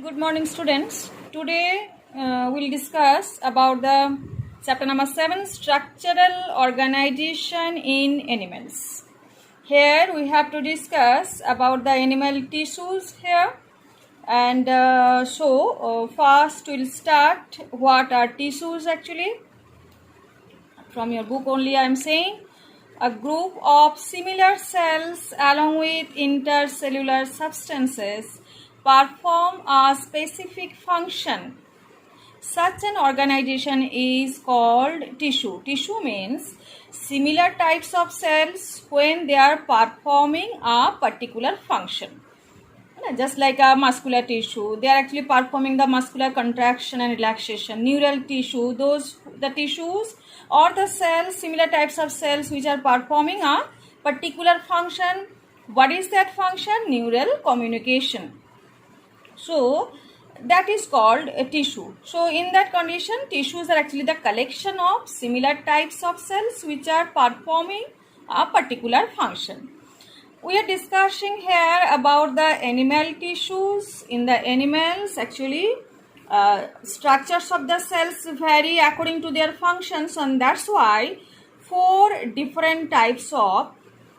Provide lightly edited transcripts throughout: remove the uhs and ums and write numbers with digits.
Good morning, students. Today we'll discuss about the chapter number 7, structural organization in animals. Here we have to discuss about the animal tissues here, and first we'll start what are tissues actually. From your book only I am saying, a group of similar cells along with intercellular substances perform a specific function. Such an organization is called tissue. Tissue means similar types of cells when they are performing a particular function. Just like a muscular tissue, they are actually performing the muscular contraction and relaxation. Neural tissue, the tissues or the cells, similar types of cells which are performing a particular function. What is that function? Neural communication. So that is called a tissue. So in that condition, tissues are actually the collection of similar types of cells which are performing a particular function. We are discussing here about the animal tissues. In the animals, actually, structures of the cells vary according to their functions, and that's why 4 different types of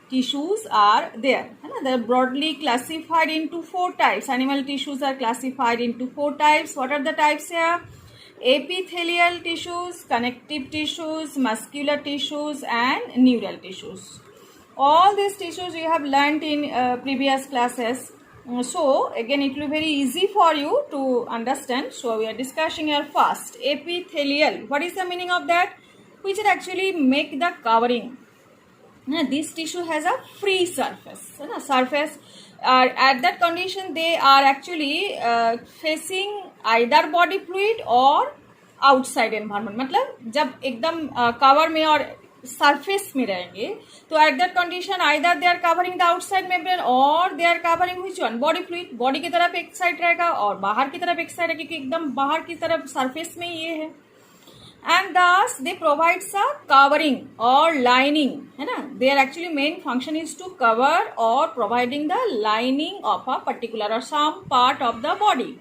tissues are there. They're broadly classified into 4 types. Animal tissues are classified into 4 types. What are the types here? Epithelial tissues, connective tissues, muscular tissues, and neural tissues. All these tissues you have learnt in previous classes. So again it will be very easy for you to understand. So we are discussing here first. Epithelial. What is the meaning of that? Which actually make the covering. Now, this tissue has a free surface. At that condition they are actually facing either body fluid or outside environment. मतलब जब एकदम cover में और surface में रहेंगे तो at that condition either they are covering the outside membrane or they are covering which one? Body fluid. Body की तरफ एक साइड रहेगा और बाहर की तरफ एक साइड है, क्योंकि एकदम बाहर की तरफ surface में ये है. And thus they provide a covering or lining, है ना? Their actually main function is to cover or providing the lining of a particular or some part of the body.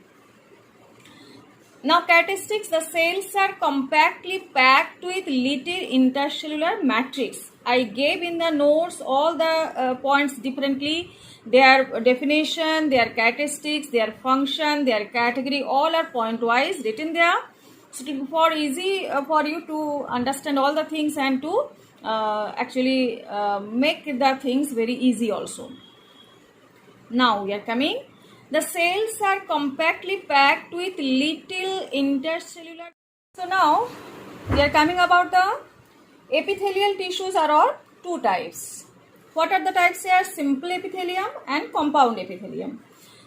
Now characteristics, the cells are compactly packed with little intercellular matrix. I gave in the notes all the points differently. Their definition, their characteristics, their function, their category, all are point wise written there. So for easy for you to understand all the things and to actually make the things very easy also. Now we are coming. The cells are compactly packed with little intercellular. So now we are coming about the epithelial tissues are all 2 types. What are the types here? Simple epithelium and compound epithelium.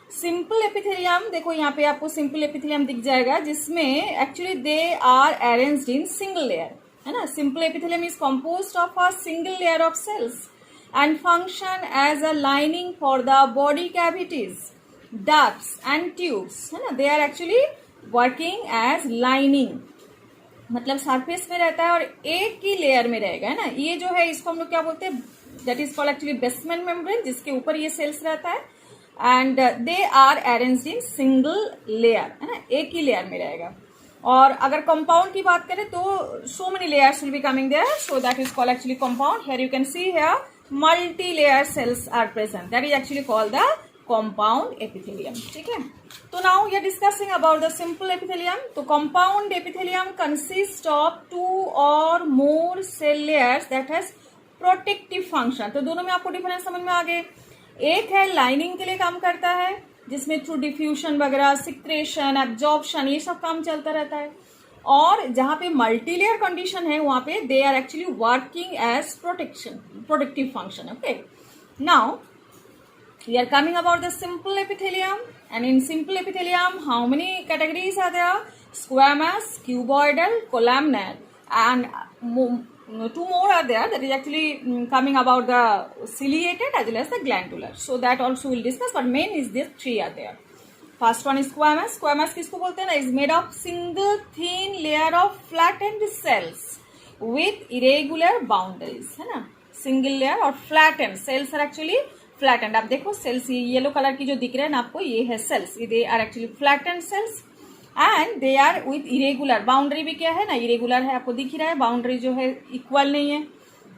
Simple epithelium, देखो यहाँ पे आपको simple epithelium दिख जाएगा जिसमें actually they are arranged in single layer, है ना. Simple epithelium is composed of a single layer of cells and function as a lining for the body cavities, ducts and tubes, है ना. They are actually working as lining, मतलब surface में रहता है और एक ही लेयर में रहेगा, है ना. ये जो है इसको हम लोग क्या बोलते हैं? That is called actually basement membrane, जिसके ऊपर ये सेल्स रहता है. And they are arranged in single layer, है ना, एक ही लेयर में रहेगा. और अगर कंपाउंड की बात करें तो so many layers will be coming there, so that is called actually compound. Here you can see here multi layer cells are present, that is actually called the compound epithelium. ठीक है. तो now we are discussing about the simple epithelium. तो compound epithelium consist of 2 और more cell layers that has protective function. तो दोनों में आपको difference समझ में आ गए. एक है लाइनिंग के लिए काम करता है, जिसमें थ्रू डिफ्यूशन वगैरह, सिक्रेशन, एब्जॉर्प्शन, ये सब काम चलता रहता है. और जहां पे मल्टीलेयर कंडीशन है वहां पे they are actually working as protective function. Okay. Now we are coming about the simple epithelium. And in simple epithelium how many categories are there? Squamous, cuboidal, columnar, and 2 more are there, that is actually coming about the ciliated as well as the glandular. So that also we'll discuss, but main is these 3 are there. First one is squamous. Squamous किसको बोलते हैं ना? Is made of single thin layer of flattened cells with irregular boundaries, है ना. Single layer or flattened cells are actually flattened. आप देखो sales, ये yellow colour की जो दिख रहे हैं ना आपको, ये है cells, they are actually flattened cells and they are with irregular boundary भी क्या है ना, इरेगुलर है, आपको दिख ही रहा है, बाउंड्री जो है इक्वल नहीं है।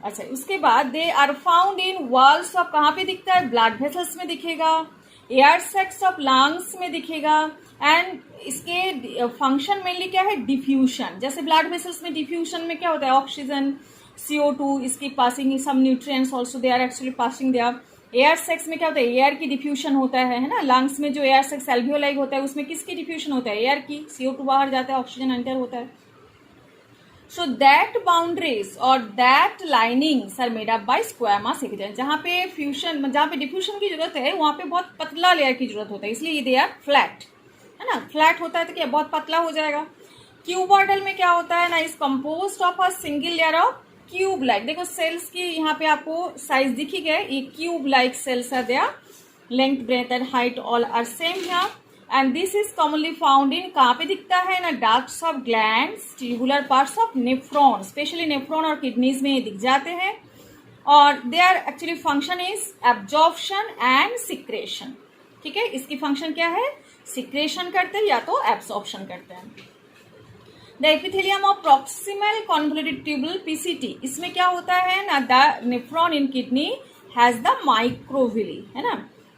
अच्छा, उसके बाद they are found in walls of, कहाँ पे दिखता है, ब्लड वेसल्स में दिखेगा, एयर सैक्स ऑफ लंग्स में दिखेगा एंड इसके फंक्शन मेनली क्या है, डिफ्यूशन। जैसे ब्लड वेसल्स में डिफ्यूशन में क्या होता है, ऑक्सीजन, CO2 इसकी passing, some nutrients also they are actually passing there. Air sacs में क्या होता है, एयर की डिफ्यूजन होता है ना, लंग्स में जो एयर सेक्स एल्वियोलाई होता है उसमें किसकी डिफ्यूजन होता है, एयर की, CO2 बाहर जाता है, ऑक्सीजन एंटर होता है। सो दैट बाउंड्रीज और that linings are made up by squamous epithelium. जहाँ पे फ्यूशन, जहाँ पे डिफ्यूजन की जरूरत है वहाँ पे बहुत पतला लेयर की जरूरत होता है, इसलिए दे आर फ्लैट, है ना, फ्लैट होता है तो क्या बहुत पतला हो जाएगा। क्यूबॉइडल में क्या होता है ना, is composed of a single layer of cube like. देखो सेल्स की यहाँ पे आपको साइज दिखी गया, ये cube like cells are there, length breadth and height all are same here and this is commonly found in, कहाँ पे दिखता है ना, ducts of glands, tubular parts of nephron, specially nephron और किडनीज में ये दिख जाते हैं और they are actually function is absorption and secretion. ठीक है, इसकी फंक्शन क्या है, सिक्रेशन करते हैं या तो एब्जॉर्प्शन करते हैं। The epithelium of proximal convoluted tubule PCT, इसमें क्या होता है ना, the nephron in kidney has the microvilli, है ना,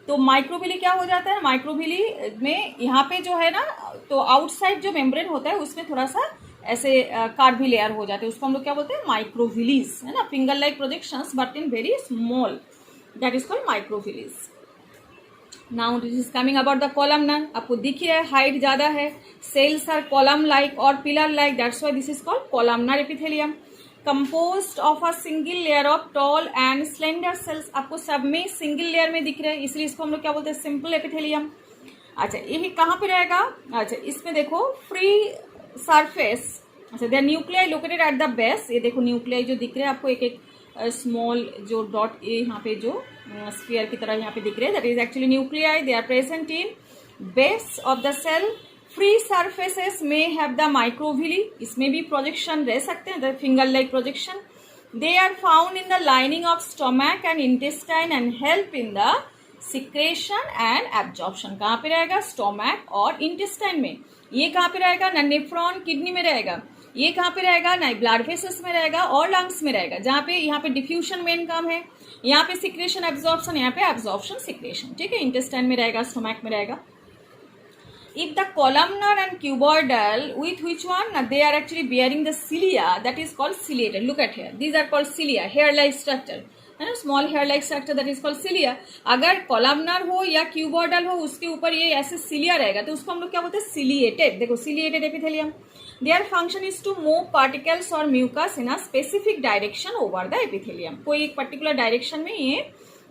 तो माइक्रोविली क्या हो जाता है, माइक्रोविली में यहाँ पे जो है ना, तो आउटसाइड जो मेम्ब्रेन होता है उसमें थोड़ा सा ऐसे कार्बी लेयर हो जाते हैं, उसको हम लोग क्या बोलते हैं, माइक्रोविलीज, है ना, finger like projections but in very small, that is called microvillis. Now this is coming about the columnar, आपको दिख ही है हाइट ज्यादा है, सेल्स आर कॉलम लाइक और pillar like, that's why this is called columnar epithelium. Composed of a single layer of tall and slender cells, आपको सब में सिंगल लेयर में दिख रहे हैं, इसलिए इसको हम लोग क्या बोलते हैं, सिंपल एपिथेलियम। अच्छा, ये कहाँ पे रहेगा, अच्छा इसमें देखो फ्री सरफेस, अच्छा there nuclei located at the base, ये देखो न्यूक्लियाई जो दिख रहे हैं आपको, एक एक स्मॉल जो डॉट ये यहाँ पे जो स्फीयर की तरह यहाँ पे दिख रहे हैं, that is actually nuclei, they are present in base of the cell. Free surfaces में हैव द माइक्रोविली, इसमें भी प्रोजेक्शन रह सकते हैं, the finger like projection. They are found in the lining of stomach and intestine and help in the secretion and absorption. कहाँ पे रहेगा, stomach और इंटेस्टाइन में। ये कहाँ पे रहेगा ना, नेफ्रॉन किडनी में रहेगा। ये कहाँ पे रहेगा ना, ब्लड वेसल्स में रहेगा और लंग्स में रहेगा, जहाँ पे यहाँ पे डिफ्यूशन मेन काम है, यहाँ पे सिक्रेशन एब्जॉर्प्शन, यहाँ पे एब्जॉर्प्शन सिक्रेशन। ठीक है, इंटेस्टाइन में रहेगा, स्टोमैक में रहेगा। If the columnar and cuboidal, with which one? They are actually bearing the cilia, that is called ciliated. Look at here. These are called cilia, hair-like structure. है ना, small hair-like structure that is called cilia. अगर columnar हो या cuboidal हो, उसके ऊपर ये ऐसे cilia रहेगा, तो उसको हम लोग क्या बोलते हैं, ciliated. देखो ciliated epithelium. Their function is to move particles or mucus in a specific direction over the epithelium. कोई एक particular direction में ये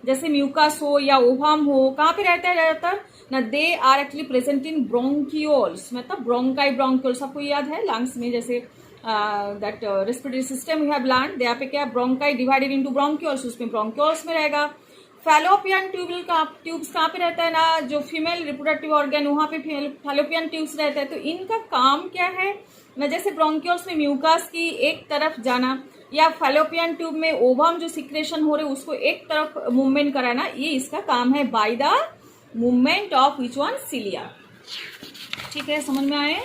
जैसे म्यूकस हो या ओवम हो, कहाँ पे रहता है ज्यादातर ना, they are actually present in bronchioles, मतलब ब्रोंकाई ब्रोंकियोल्स आपको याद है, लंग्स में जैसे that respiratory system we have learn, यहाँ पे क्या ब्रोंकाई डिवाइडेड इनटू ब्रोंकियोल्स, उसमें ब्रोंकियोल्स में रहेगा। फैलोपियन ट्यूब्स कहाँ पे रहता है ना, जो फीमेल रिप्रोडक्टिव ऑर्गन वहाँ पे फैलोपियन ट्यूब्स रहता है, तो इनका काम क्या है ना, जैसे ब्रोंकियोल्स में म्यूकस की एक तरफ जाना या फैलोपियन ट्यूब में ओवम जो सिक्रेशन हो रहे उसको एक तरफ मूवमेंट कराना, ये इसका काम है, by the movement of which one, cilia. ठीक है, समझ में आए।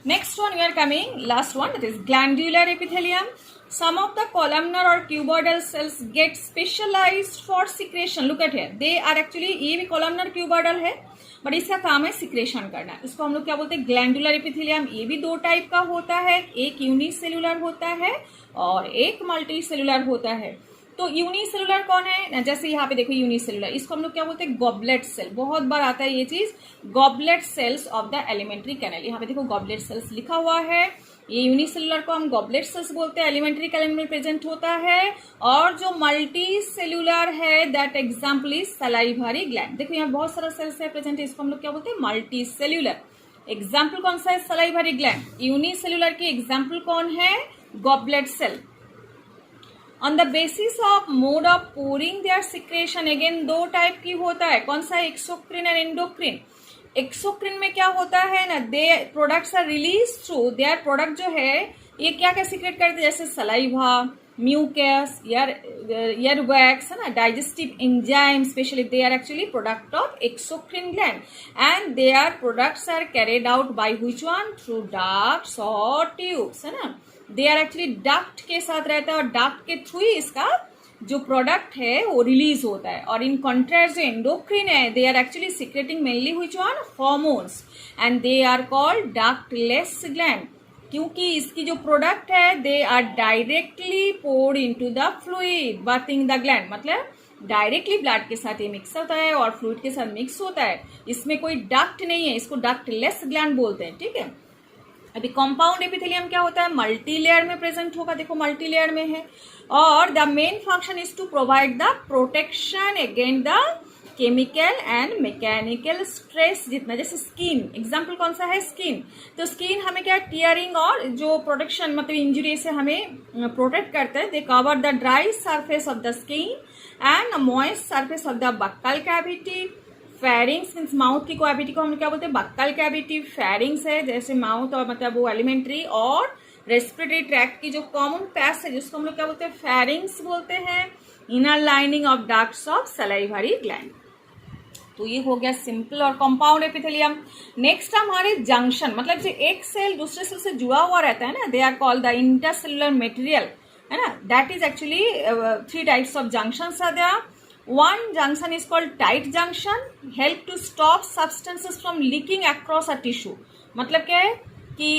Next one we are coming, last one, that is glandular epithelium. Some of the columnar और cuboidal cells get specialized for secretion. Look at here, they are actually, ये भी columnar cuboidal है, but इसका काम है सिक्रेशन करना। इसको हम लोग क्या बोलते हैं, ग्लैंडुलर एपिथेलियम। ये भी दो टाइप का होता है, एक यूनिसेलुलर होता है और एक मल्टी सेलुलर होता है। तो यूनिसेलुलर कौन है, जैसे यहाँ पे देखो यूनिसेलुलर, इसको हम लोग क्या बोलते हैं, गॉबलेट सेल। बहुत बार आता है ये चीज, goblet cells of the alimentary canal. यहाँ पे देखो गॉबलेट सेल्स लिखा हुआ है, ये यूनिसेलुलर को हम गॉबलेट सेल्स बोलते हैं, एलिमेंट्री कैनल में प्रेजेंट होता है। और जो मल्टी सेलुलर है, that example is salivary gland. देखो यहाँ बहुत सारा सेल्स है प्रेजेंट है, इसको हम लोग क्या बोलते हैं, मल्टी सेलुलर। एग्जाम्पल कौन सा है, सलाइवरी ग्लैंड। यूनिसेलुलर की एग्जाम्पल कौन है, goblet cell. On the basis of mode of pouring their secretion, again दो टाइप की होता है, कौन सा है, एक्सोक्रिन एंड एंडोक्रिन। एक्सोक्रिन में क्या होता है ना, they products are release through, their product जो है ये क्या क्या सीक्रेट करते हैं, जैसे सलाइवा, mucus, earwax, है ना, digestive enzymes, especially they are actually product of exocrine gland, and their products are carried out by which one? Through ducts or tubes, है ना. They are actually duct के साथ रहता है और duct के थ्रू ही इसका जो प्रोडक्ट है वो रिलीज होता है. और इन कॉन्ट्रास्ट जो एंडोक्रिन है, they are actually secreting mainly which one? Hormones, and they are called ductless gland, क्योंकि इसकी जो प्रोडक्ट है they are directly poured into the fluid bathing the gland, मतलब डायरेक्टली ब्लड के साथ ये मिक्स होता है और फ्लूइड के साथ मिक्स होता है. इसमें कोई डक्ट नहीं है, इसको डक्टलेस ग्लैंड बोलते हैं. ठीक है. अभी कंपाउंड एपिथेलियम क्या होता है? मल्टी लेयर में प्रेजेंट होगा. देखो मल्टी लेयर में है, और the main function is to provide the protection against the chemical and mechanical stress. जितना जैसे स्किन, एग्जाम्पल कौन सा है? स्किन. तो स्किन हमें क्या, टीयरिंग और जो प्रोटेक्शन मतलब इंजुरी से हमें प्रोटेक्ट करते हैं. They cover the dry surface of the skin and moist surface of the buccal cavity. Pharynx means mouth की कैविटी को हम क्या बोलते हैं? Buckle cavity. फेरिंग्स है जैसे माउथ और मतलब वो एलिमेंट्री और रेस्पिरेटरी ट्रैक्ट की जो कॉमन पैस है जिसको हम लोग क्या बोलते हैं? फेरिंग्स बोलते हैं. Inner lining of ducts of salivary gland. तो ये हो गया सिंपल और कंपाउंड एपिथेलियम. नेक्स्ट हमारे जंक्शन, मतलब जो एक सेल दूसरे सेल से जुड़ा हुआ रहता है ना, they are called the intercellular material, है ना. That is actually 3 types of junctions are there. One junction is called tight junction, help to stop substances from leaking across a tissue. मतलब क्या है कि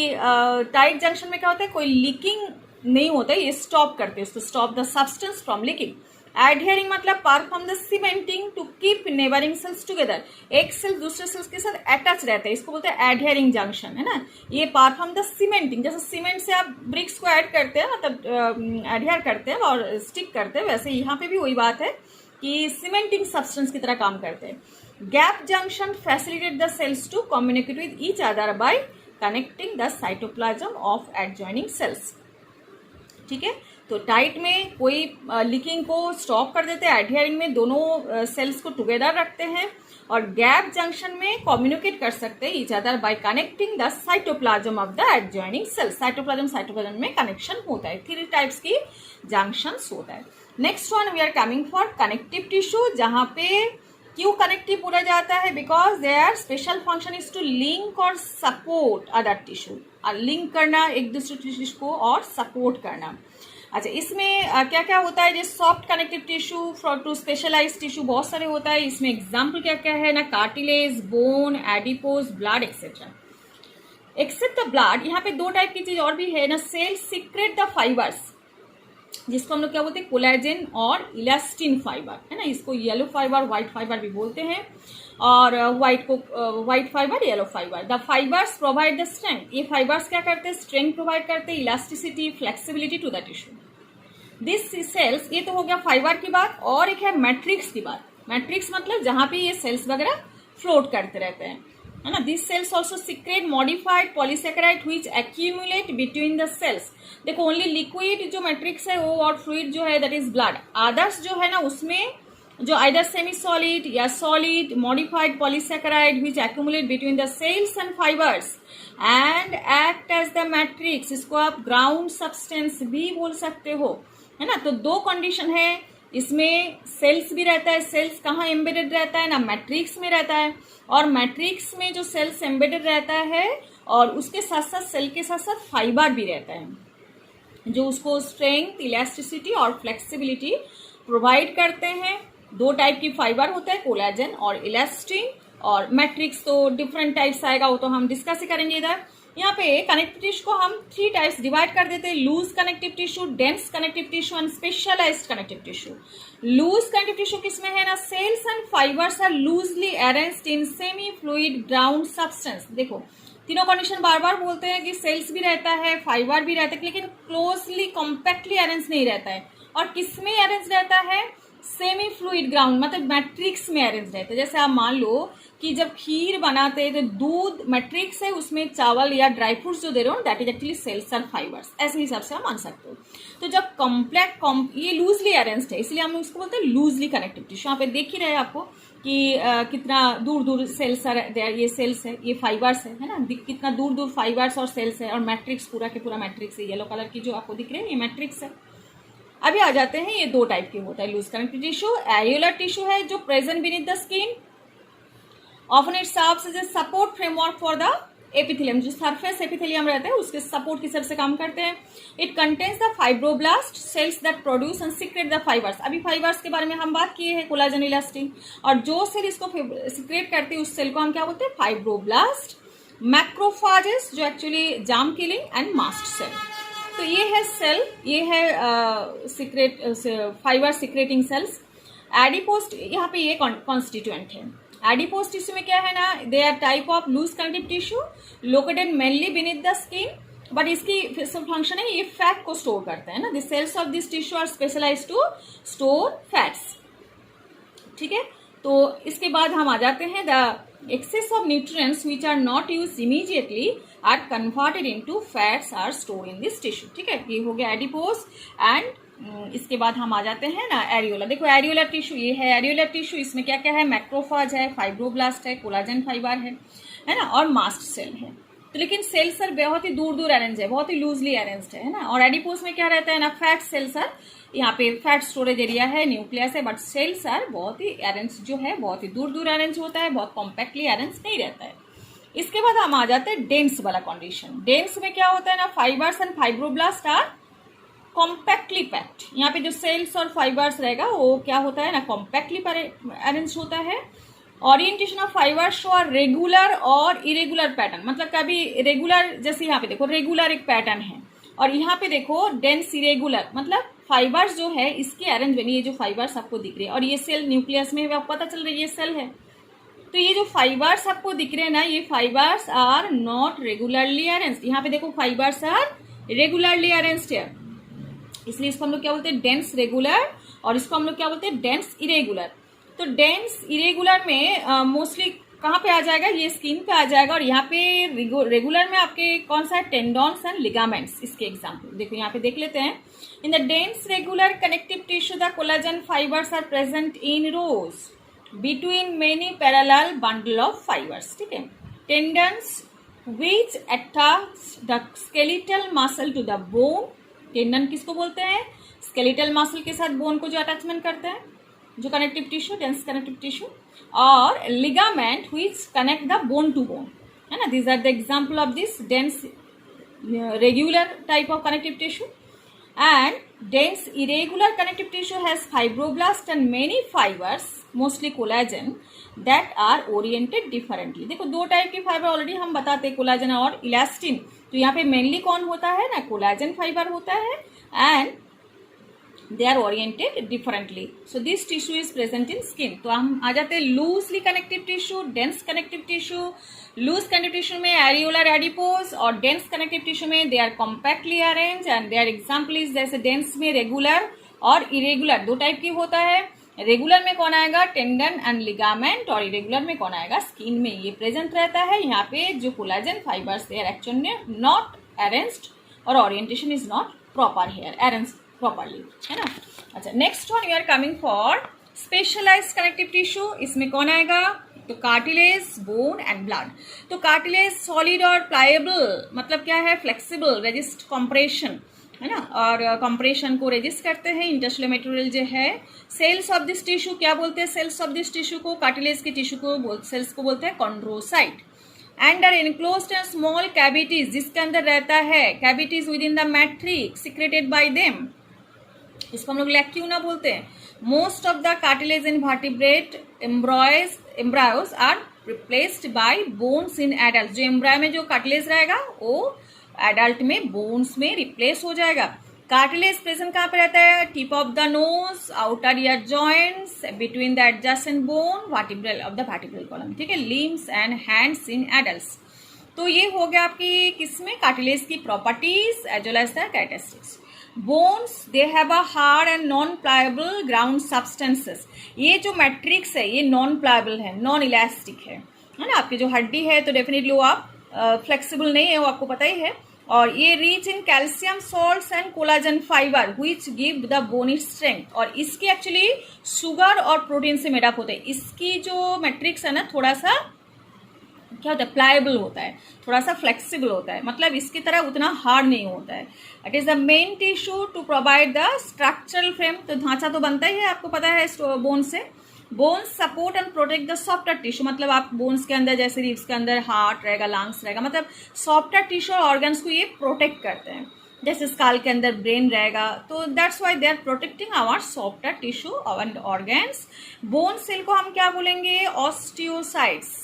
टाइट जंक्शन में क्या होता है? कोई लीकिंग नहीं होता है, ये स्टॉप करते हैं, stop the substance from leaking. Adhering मतलब perform the cementing to keep neighbouring cells together. एक सेल दूसरे सेल्स के साथ अटैच रहता है, इसको बोलते हैं एडहियरिंग जंक्शन, है ना. ये परफॉर्म द सीमेंटिंग, जैसे सीमेंट से आप ब्रिक्स को ऐड करते हैं, मतलब एडहियर करते हैं और स्टिक करते हैं, वैसे यहाँ पे भी वही बात है कि सीमेंटिंग सब्सटेंस की तरह काम करते हैं. Gap junction facilitate the cells to communicate with each other by connecting the cytoplasm of adjoining cells. ठीक है. तो टाइट में कोई लीकिंग को स्टॉप कर देते हैं, एडहियरिंग में दोनों सेल्स को टुगेदर रखते हैं, और गैप जंक्शन में कम्युनिकेट कर सकते हैं each other by connecting the cytoplasm of the adjoining cells. Cytoplasm में कनेक्शन होता है. 3 टाइप्स की जंक्शंस होता है. Next one we are coming for connective tissue, जहां पे क्यों कनेक्टिव बोला जाता है? Because their special function is to link और सपोर्ट अदर टिश्यू. लिंक करना एक दूसरे टिश्यू को और सपोर्ट करना. अच्छा, इसमें क्या क्या होता है? जैसे soft connective tissue to specialise tissue बहुत सारे होता है. इसमें एग्जाम्पल क्या क्या है ना? Cartilage, bone, adipose, blood etcetera. Except the blood, यहाँ पे 2 टाइप की चीज और भी है ना. सेल सीक्रेट द फाइबर्स, जिसको हम लोग क्या बोलते हैं? कोलेजन और इलास्टिन फाइबर, है ना. इसको येलो फाइबर, व्हाइट फाइबर भी बोलते हैं, और white fibre, yellow fibre. The fibres provide the strength. ये फाइबर्स क्या करते हैं? स्ट्रेंथ प्रोवाइड करते हैं, elasticity, flexibility to the tissue. This cells, ये तो हो गया फाइबर की बात, और एक है मैट्रिक्स की बात. मैट्रिक्स मतलब जहां पे ये सेल्स वगैरह फ्लोट करते रहते हैं, है ना. This cells also secrete modified polysaccharide which accumulate between the cells. देखो ओनली लिक्विड जो मैट्रिक्स है वो, और फ्लूइड जो है दैट इज ब्लड. अदर्स जो है ना उसमें जो आइदर सेमी सॉलिड या solid modified polysaccharide which accumulate between the cells and fibres and act as the matrix. इसको आप ग्राउंड सब्सटेंस भी बोल सकते हो, है ना. तो 2 कंडीशन है इसमें. सेल्स भी रहता है. सेल्स कहाँ एम्बेडेड रहता है ना? मैट्रिक्स में रहता है. और मैट्रिक्स में जो सेल्स एम्बेडेड रहता है और उसके साथ साथ सेल के साथ साथ फाइबर भी रहता है, जो उसको स्ट्रेंथ, इलास्टिसिटी और फ्लेक्सिबिलिटी प्रोवाइड करते हैं. 2 टाइप की फाइबर होता है, कोलेजन और इलास्टिन. और मैट्रिक्स तो डिफरेंट टाइप्स आएगा, वो तो हम डिस्कस ही करेंगे इधर. यहाँ पे कनेक्टिव टिश्यू को हम 3 टाइप्स डिवाइड कर देते हैं. Loose connective tissue, dense connective tissue and specialised connective tissue. Loose connective tissue किसमें है ना? Cells and fibres are loosely arranged in semi fluid ground substance. देखो तीनों कंडीशन बार बार बोलते हैं कि सेल्स भी रहता है, फाइबर भी रहता है, लेकिन क्लोजली कॉम्पैक्टली अरेंज नहीं रहता है. और किसमें अरेंज रहता है? सेमी फ्लूइड ग्राउंड, मतलब मैट्रिक्स में अरेंज रहता है. जैसे आप मान लो कि जब खीर बनाते हैं तो दूध मैट्रिक्स है, उसमें चावल या ड्राई फ्रूट्स जो दे रहे हो that is actually cells and fibres. ऐसे हिसाब से आप मान सकते हो. तो जब ये लूजली अरेंज्ड है, इसलिए हम उसको बोलते हैं लूजली कनेक्टिव टिश्यू. यहाँ पे देख ही रहे आपको कि कितना दूर दूर सेल्स है, ये सेल्स है, ये फाइबर्स है ना. कितना दूर दूर फाइबर्स और सेल्स है. और मैट्रिक्स पूरा के पूरा मैट्रिक्स है. येलो कलर की जो आपको दिख रहे हैं ये मैट्रिक्स है. अभी आ जाते हैं, ये दो टाइप के होता है loose connective tissue. Areolar tissue है जो present beneath the skin, often it serves as a support framework for the epithelium, जो सरफेस एपिथेलियम रहता है उसके सपोर्ट की तरह से काम करते हैं। It contains the fibroblast sales that produce and secret the fibres. अभी फाइबर्स के बारे में हम बात किए हैं, कोलाजन, इलास्टिन, और जो सेल इसको सीक्रेट करती है उस सेल को हम क्या बोलते हैं, फाइब्रोब्लास्ट। मैक्रोफाजेस जो actually germ killing and mast cell. तो ये है सेल, ये है secrete fibre secreting cells. Adipose यहाँ पे ये कॉन्स्टिट्यूएंट है। एडिपोज टिश्यू में क्या है ना, they are type of loose connective tissue located mainly beneath the skin, but इसकी फंक्शन है ये फैट को स्टोर करते हैं ना। The cells of this tissue are specialised to store fats. ठीक है, तो इसके बाद हम आ जाते हैं the excess of nutrients which are not used immediately are converted into fats are stored in this tissue. ठीक है, ये हो गया एडिपोज। एंड इसके बाद हम आ जाते हैं ना एरियोला। देखो एरियोलर टिश्यू, ये है एरियोलर टिश्यू। इसमें क्या क्या है, मैक्रोफाज है, फाइब्रोब्लास्ट है, कोलाजन फाइबर है ना, और मास्ट सेल है। तो लेकिन सेल सर बहुत ही दूर दूर अरेंज है, बहुत ही लूजली अरेंज्ड है ना। और एडिपोज में क्या रहता है ना, फैट सेल सर, यहाँ पे फैट स्टोरेज एरिया है, न्यूक्लियस है, बट सेल सर बहुत ही अरेंज जो है बहुत ही दूर दूर अरेंज होता है, बहुत कॉम्पैक्टली अरेंज नहीं रहता है। इसके बाद हम आ जाते हैं डेंस वाला कंडीशन। डेंस में क्या होता है ना, fibres and fibroblast are compactly packed. यहाँ पे जो सेल्स और फाइबर्स रहेगा वो क्या होता है ना, कॉम्पैक्टली अरेंज होता है। Orientation of fibres show are regular और इरेगुलर पैटर्न, मतलब कभी रेगुलर, जैसे यहाँ पे देखो रेगुलर एक पैटर्न है, और यहाँ पे देखो डेंस इरेगुलर, मतलब फाइबर्स जो है इसके अरेंजमेंट, ये जो फाइबर्स आपको दिख रही है, और ये सेल न्यूक्लियस में आपको पता चल रही है ये सेल है। तो ये जो फाइबर्स आपको दिख रहे हैं ना, ये fibres are not regularly arranged. यहाँ पे देखो फाइबर्स आर रेगुलरली अरेंज्ड है, इसलिए इसको हम लोग क्या बोलते हैं, डेंस रेगुलर, और इसको हम लोग क्या बोलते हैं, डेंस इरेगुलर। तो डेंस इरेगुलर में मोस्टली कहाँ पे आ जाएगा, ये स्किन पे आ जाएगा, और यहाँ पे रेगुलर में आपके कौन सा है, टेंडॉन्स एंड लिगामेंट्स। इसके एग्जाम्पल देखो यहाँ पे देख लेते हैं। In the dense regular connective tissue the collagen fibres are present in rows between many parallel bundle of fibres. ठीक है, tendons which attach the skeletal muscle to the bone. Tendon किसको बोलते हैं, स्केलेटल मसल के साथ bone को जो attachment करते हैं, जो connective tissue, dense connective tissue. और ligament which connect the bone to bone, है ना। These are the example of this dense regular type of connective tissue. And dense irregular connective tissue has fibroblast and many fibres, mostly collagen, that are oriented differently. देखो दो type के fibre already हम बताते हैं, collagen और elastin. तो यहाँ पे मेनली कौन होता है ना, कोलाजन फाइबर होता है, and they are oriented differently. So this tissue is present in skin. तो हम आ जाते हैं loosely connective tissue, dense connective tissue. Loose connective tissue में एरियोलर एडिपोज, और डेंस कनेक्टिव टिश्यू में they are compactly arrange, and their example is, जैसे dense में रेगुलर और इरेगुलर दो टाइप की होता है। रेगुलर में कौन आएगा, टेंडन एंड लिगामेंट, और इरेगुलर में कौन आएगा, स्किन में ये प्रेजेंट रहता है। यहाँ पे जो collagen fibres they are actually not arranged, और orientation is not proper here, arranged properly, है ना। अच्छा, next one we are coming for specialised connective tissue. इसमें कौन आएगा, तो कार्टिलेज, बोन एंड ब्लड। तो कार्टिलेज सॉलिड और प्लायेबल, मतलब क्या है, फ्लेक्सिबल, रेजिस्ट कॉम्प्रेशन, है ना, और कंप्रेशन को रेजिस्ट करते हैं। इंटरस्टेलर मटेरियल जो है, सेल्स ऑफ दिस टिश्यू क्या बोलते हैं, सेल्स ऑफ दिस टिश्यू को, कार्टिलेज के टिश्यू को सेल्स को बोलते हैं chondrocyte. And are enclosed in small cavities, जिसके अंदर रहता है cavities within the matrix secreted by them, इसको हम लोग लैक्यूना बोलते हैं। Most of the cartilage in vertebrate embryos are replaced by bones in adult. जो एम्ब्रायो में जो कार्टिलेज रहेगा वो एडल्ट में बोन्स में रिप्लेस हो जाएगा। कार्टिलेज प्रेजेंट कहाँ पे रहता है, tip of the nose, outer ear joints, between the adjacent bone, vertebral of the vertebral column. ठीक है, limbs and hands in adults. तो ये हो गया आपकी किसमें, कार्टिलेज की properties as well as the characteristics. Bones they have a hard and non pliable ground substances. ये जो मैट्रिक्स है ये नॉन प्लायबल है, नॉन इलास्टिक है ना। आपकी जो हड्डी है तो डेफिनेटली वो आप फ्लेक्सिबल नहीं है, वो आपको पता ही है। और ये rich in calcium salts and collagen fibre which give the bone its strength. और इसकी एक्चुअली शुगर और प्रोटीन से मेडअप होते हैं। इसकी जो मैट्रिक्स है ना थोड़ा सा क्या होता है, प्लायबल होता है, थोड़ा सा फ्लेक्सिबल होता है, मतलब इसकी तरह उतना हार्ड नहीं होता है. It is the main tissue to provide the structural frame. तो ढांचा तो बनता ही है, आपको पता है, बोन से. Bones support and protect the softer tissue, मतलब आप बोन्स के अंदर जैसे रिब्स के अंदर हार्ट रहेगा, लंग्स रहेगा, मतलब सॉफ्टर टिश्यू और ऑर्गन्स को ये प्रोटेक्ट करते हैं. जैसे स्काल के अंदर ब्रेन रहेगा, तो that's why they are protecting our softer tissue and organs. Bone cell को हम क्या बोलेंगे, osteocytes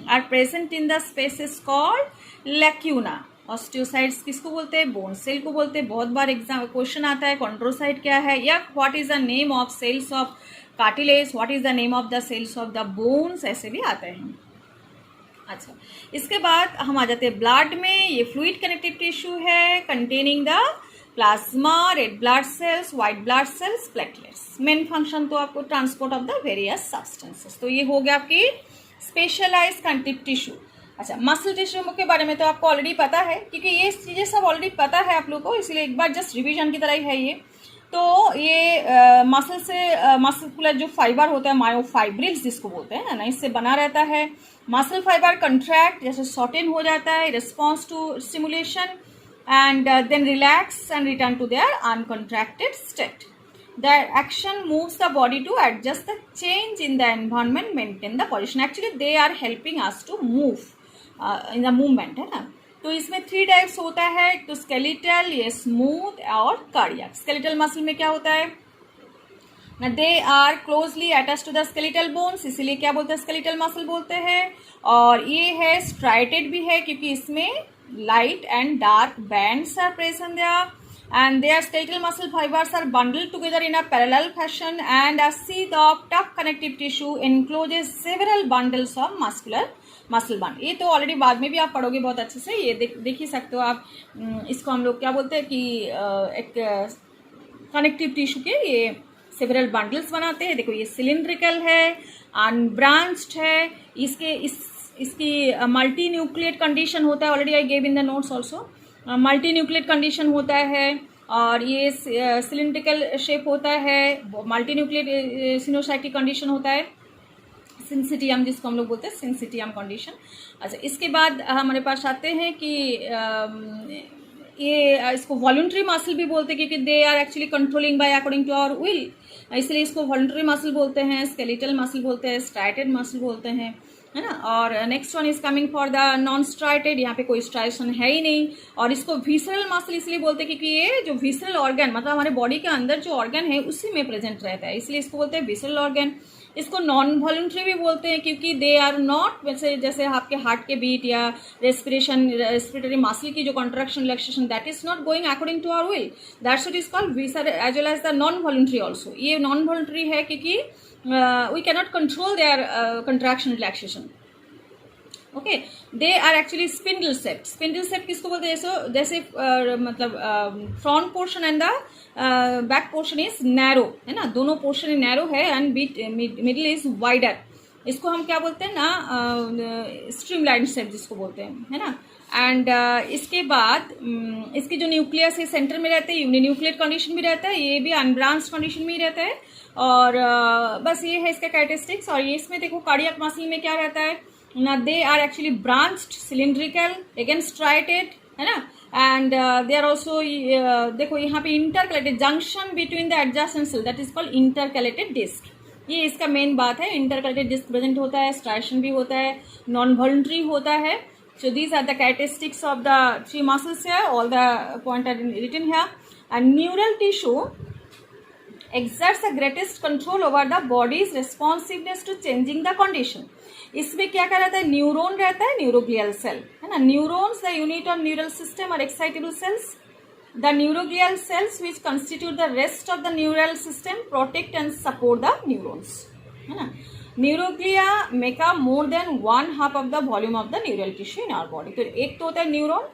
are present in the spaces called lacuna. Osteocytes किसको बोलते हैं, बोन सेल को बोलते हैं. बहुत बार एग्जाम क्वेश्चन आता है कॉन्ड्रोसाइट क्या है, या what is the name of cells of cartilage, what is the name of the cells of the bones, ऐसे भी आते हैं. अच्छा, इसके बाद हम आ जाते हैं ब्लड में. ये फ्लूइड कनेक्टिव टिश्यू है containing the plasma, red blood cells, white blood cells, platelets. Main function तो आपको transport of the various substances. तो ये हो गया आपकी स्पेशलाइज्ड कनेक्टिव टिश्यू. अच्छा, मसल टिश्यू के बारे में तो आपको ऑलरेडी पता है, क्योंकि ये चीज़ें सब ऑलरेडी पता है आप लोगों को, इसलिए एक बार जस्ट रिवीजन की तरह ही है ये. तो ये मसल से मस्कुलर जो फाइबर होता है, मायोफाइब्रिल्स जिसको बोलते हैं ना, इससे बना रहता है. मसल फाइबर कंट्रैक्ट जैसे शॉर्टेन हो जाता है response to stimulation and then relax and return to their uncontracted state. Their action moves the body to adjust the change in the environment, maintain the position. Actually, they are helping us to move in the movement, है ना. तो इसमें 3 types होता है, तो skeletal, ये smooth और cardiac. Skeletal muscle में क्या होता है ना, they are closely attach to the skeletal bones, इसीलिए क्या बोलते हैं, स्केलेटल मसल बोलते हैं. और ये है स्ट्राइटेड भी है, क्योंकि इसमें light and dark bands are present there. And their skeletal muscle fibers are bundled together in a parallel fashion, and a sheath of tough connective tissue encloses several bundles of muscle band. ये तो already बाद में भी आप पढ़ोगे बहुत अच्छे से, ये देख ही सकते हो आप. इसको हम लोग क्या बोलते हैं कि एक कनेक्टिव टिश्यू के ये सेवरल बंडल्स बनाते हैं. देखो ये सिलिंड्रिकल है, अनब्रांच्ड है, इसकी मल्टी न्यूक्लिएट कंडीशन होता है. Already I gave in the notes also. Multi nucleate condition होता है, और ये सिलिंड्रिकल शेप होता है. मल्टी न्यूक्लिएट सिनोसाइटिक कंडीशन होता है, सिंसिटियम जिसको हम लोग बोलते हैं, सिंसिटियम कंडीशन. अच्छा, इसके बाद हमारे पास आते हैं कि ये इसको वॉलंटरी मसल भी बोलते हैं, क्योंकि they are actually controlling by according to our will, इसलिए इसको वॉलंटरी मसल बोलते हैं, स्केलेटल मसल बोलते हैं, स्ट्राइटेड मसल बोलते हैं, है ना. और next one is coming for the non striated, यहाँ पे कोई स्ट्राइशन है ही नहीं. और इसको विसरल मसल इसलिए बोलते हैं क्योंकि ये जो विसरल ऑर्गन, मतलब हमारे बॉडी के अंदर जो ऑर्गन है उसी में प्रेजेंट रहता है, इसलिए इसको बोलते हैं विसरल ऑर्गन. इसको नॉन वॉलंटरी भी बोलते हैं, क्योंकि दे आर नॉट जैसे आपके हार्ट के बीट या रेस्पिरेटरी मसल की जो contraction relaxation, that is not going according to our will, that's what is called visceral as well as the non voluntary also. ये नॉन वॉलंटरी है क्योंकि we cannot control their contraction relaxation. Okay, they are actually spindle shaped. Spindle shaped किसको बोलते हैं, जैसे मतलब front portion and the back portion is narrow, है ना, दोनों पोर्शन नैरो है एंड मिडिल इज वाइडर. इसको हम क्या बोलते हैं ना, स्ट्रीमलाइन सेप्ट जिसको बोलते हैं, है ना. एंड इसके बाद इसकी जो न्यूक्लियस है सेंटर में रहता है, यूनिन्यूक्लिएट कंडीशन भी रहता है, ये भी अनब्रांच्ड कंडीशन में ही रहता है. और बस ये है इसका कैरेक्टरिस्टिक्स. और ये इसमें देखो कार्डियक मसल में क्या रहता है ना, they are actually branched, cylindrical, again striated, है ना. एंड दे आर ऑल्सो देखो यहाँ पे intercalated junction between the adjacent cell, that is called intercalated disc. ये इसका मेन बात है, इंटरकलेटेड डिस्क प्रेजेंट होता है, स्ट्राइशन भी होता है, नॉन वॉलंटरी होता है. So these are the characteristics of the 3 muscles here. All the points are written here. And neural tissue exerts the greatest control over the body's responsiveness to changing the condition. इसमें क्या क्या रहता है, neuron रहता है, neuroglial cell, है ना. Neurons the unit of neural system are excitable cells. The neuroglial cells which constitute the rest of the neural system protect and support the neurons, है ना. Neuroglia make up more than 1/2 of the volume of the neural tissue in our body. तो एक तो होता है neuron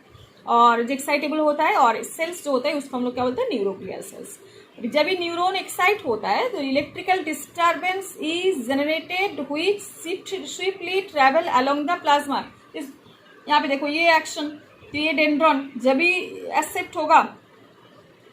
और जो excitable होता है, और सेल्स जो होता है उसको हम लोग क्या बोलते हैं, न्यूरोग्लियल सेल्स. जब भी न्यूरॉन एक्साइट होता है तो electrical disturbance is generated which swiftly travel along the plasma. यहाँ पे देखो ये एक्शन, तो ये डेंड्रॉन जब भी एक्सेप्ट होगा,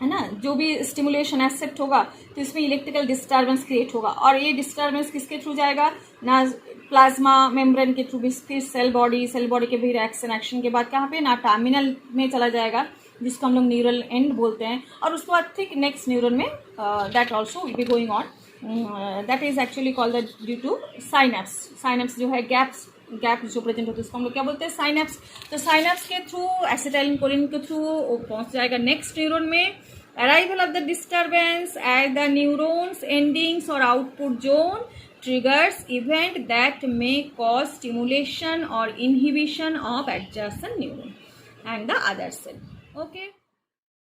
है ना, जो भी स्टिमुलेशन एक्सेप्ट होगा तो इसमें इलेक्ट्रिकल डिस्टर्बेंस क्रिएट होगा. और ये डिस्टर्बेंस किसके थ्रू जाएगा ना, प्लाज्मा मेम्ब्रेन के थ्रू भी, फिर सेल बॉडी के भी एक्शन के बाद कहाँ पे ना टर्मिनल में चला जाएगा, जिसको हम लोग न्यूरल एंड बोलते हैं, और उसके बाद ठीक नेक्स्ट न्यूरन में that also will be going on, that is actually called due to synapse. Synapse जो है गैप जो प्रेजेंट होते हैं उसको हम लोग क्या बोलते हैं, साइनेप्स। तो साइनेप्स के थ्रू एसिटाइलिन कोलिन के थ्रू वो पहुंच जाएगा नेक्स्ट न्यूरन में। Arrival of the disturbance at the neurons endings or output zone triggers event that may cause stimulation or inhibition of adjacent neuron and the other cell. Okay.